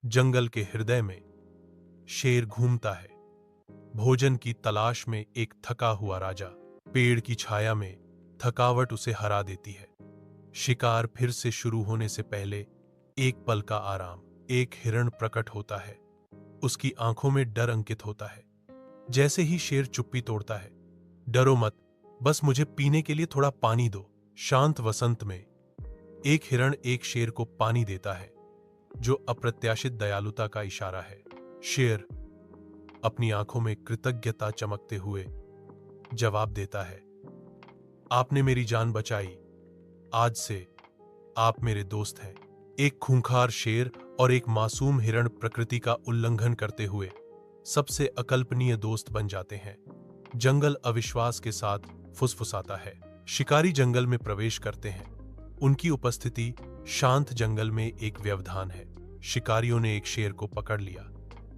जंगल के हृदय में शेर घूमता है, भोजन की तलाश में। एक थका हुआ राजा। पेड़ की छाया में थकावट उसे हरा देती है। शिकार फिर से शुरू होने से पहले एक पल का आराम। एक हिरण प्रकट होता है, उसकी आंखों में डर अंकित होता है। जैसे ही शेर चुप्पी तोड़ता है, डरो मत, बस मुझे पीने के लिए थोड़ा पानी दो। शांत वसंत में एक हिरण एक शेर को पानी देता है, जो अप्रत्याशित दयालुता का इशारा है। शेर अपनी आंखों में कृतज्ञता चमकते हुए जवाब देता है, आपने मेरी जान बचाई, आज से आप मेरे दोस्त हैं। एक खूंखार शेर और एक मासूम हिरण प्रकृति का उल्लंघन करते हुए सबसे अकल्पनीय दोस्त बन जाते हैं। जंगल अविश्वास के साथ फुसफुसाता है। शिकारी जंगल में प्रवेश करते हैं। उनकी उपस्थिति शांत जंगल में एक व्यवधान है। शिकारियों ने एक शेर को पकड़ लिया,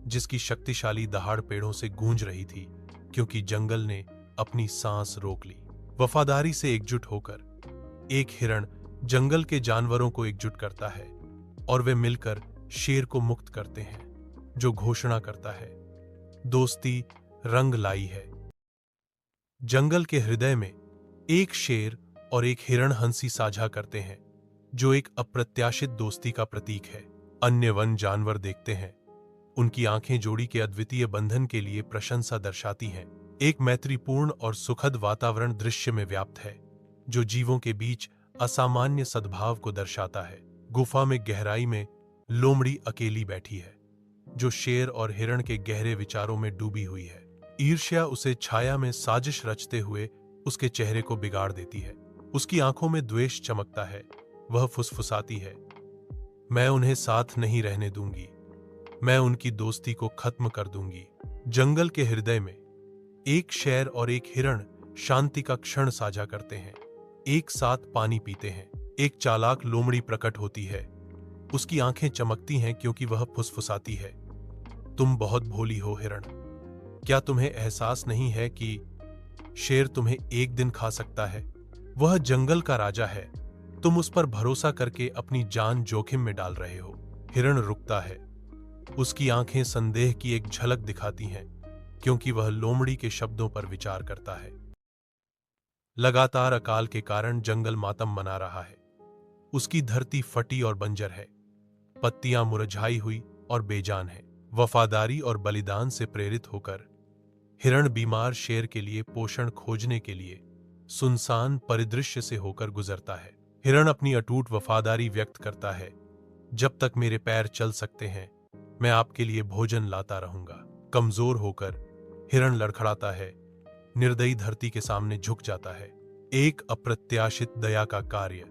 जिसकी शक्तिशाली दहाड़ पेड़ों से गूंज रही थी, क्योंकि जंगल ने अपनी सांस रोक ली। वफादारी से एकजुट होकर एक हिरण जंगल के जानवरों को एकजुट करता है और वे मिलकर शेर को मुक्त करते हैं, जो घोषणा करता है, दोस्ती रंग लाई है। जंगल के हृदय में एक शेर और एक हिरण हंसी साझा करते हैं, जो एक अप्रत्याशित दोस्ती का प्रतीक है। अन्य वन जानवर देखते हैं, उनकी आंखें जोड़ी के अद्वितीय बंधन के लिए प्रशंसा दर्शाती हैं। एक मैत्रीपूर्ण और सुखद वातावरण दृश्य में व्याप्त है, जो जीवों के बीच असामान्य सद्भाव को दर्शाता है। गुफा में गहराई में लोमड़ी अकेली बैठी है, जो शेर और हिरण के गहरे विचारों में डूबी हुई है। ईर्ष्या उसे छाया में साजिश रचते हुए उसके चेहरे को बिगाड़ देती है। उसकी आंखों में द्वेष चमकता है। वह फुसफुसाती है, मैं उन्हें साथ नहीं रहने दूंगी, मैं उनकी दोस्ती को खत्म कर दूंगी। जंगल के हृदय में एक शेर और एक हिरण शांति का क्षण साझा करते हैं, एक साथ पानी पीते हैं। एक चालाक लोमड़ी प्रकट होती है, उसकी आंखें चमकती हैं क्योंकि वह फुसफुसाती है, तुम बहुत भोली हो हिरण, क्या तुम्हें एहसास नहीं है कि शेर तुम्हें एक दिन खा सकता है? वह जंगल का राजा है, तुम उस पर भरोसा करके अपनी जान जोखिम में डाल रहे हो। हिरण रुकता है, उसकी आंखें संदेह की एक झलक दिखाती हैं, क्योंकि वह लोमड़ी के शब्दों पर विचार करता है। लगातार अकाल के कारण जंगल मातम मना रहा है। उसकी धरती फटी और बंजर है, पत्तियां मुरझाई हुई और बेजान है। वफादारी और बलिदान से प्रेरित होकर हिरण बीमार शेर के लिए पोषण खोजने के लिए सुनसान परिदृश्य से होकर गुजरता है। हिरण अपनी अटूट वफादारी व्यक्त करता है, जब तक मेरे पैर चल सकते हैं, मैं आपके लिए भोजन लाता रहूंगा। कमजोर होकर हिरण लड़खड़ाता है, निर्दयी धरती के सामने झुक जाता है। एक अप्रत्याशित दया का कार्य।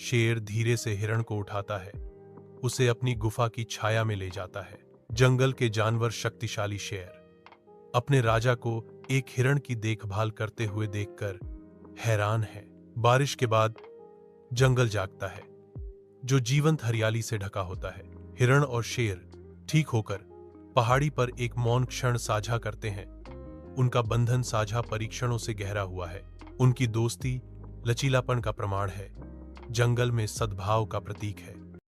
शेर धीरे से हिरण को उठाता है, उसे अपनी गुफा की छाया में ले जाता है। जंगल के जानवर शक्तिशाली शेर अपने राजा को एक हिरण की देखभाल करते हुए देखकर हैरान है। बारिश के बाद जंगल जागता है, जो जीवंत हरियाली से ढका होता है। हिरण और शेर ठीक होकर पहाड़ी पर एक मौन क्षण साझा करते हैं। उनका बंधन साझा परीक्षणों से गहरा हुआ है। उनकी दोस्ती लचीलापन का प्रमाण है, जंगल में सद्भाव का प्रतीक है।